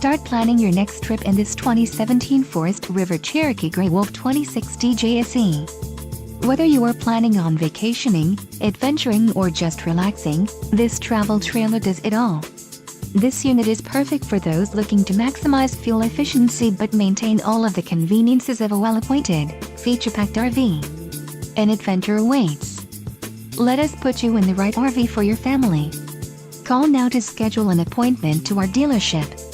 Start planning your next trip in this 2017 Forest River Cherokee Grey Wolf 26 DJSE. Whether you are planning on vacationing, adventuring or just relaxing, this travel trailer does it all. This unit is perfect for those looking to maximize fuel efficiency but maintain all of the conveniences of a well-appointed, feature-packed RV. An adventure awaits. Let us put you in the right RV for your family. Call now to schedule an appointment to our dealership.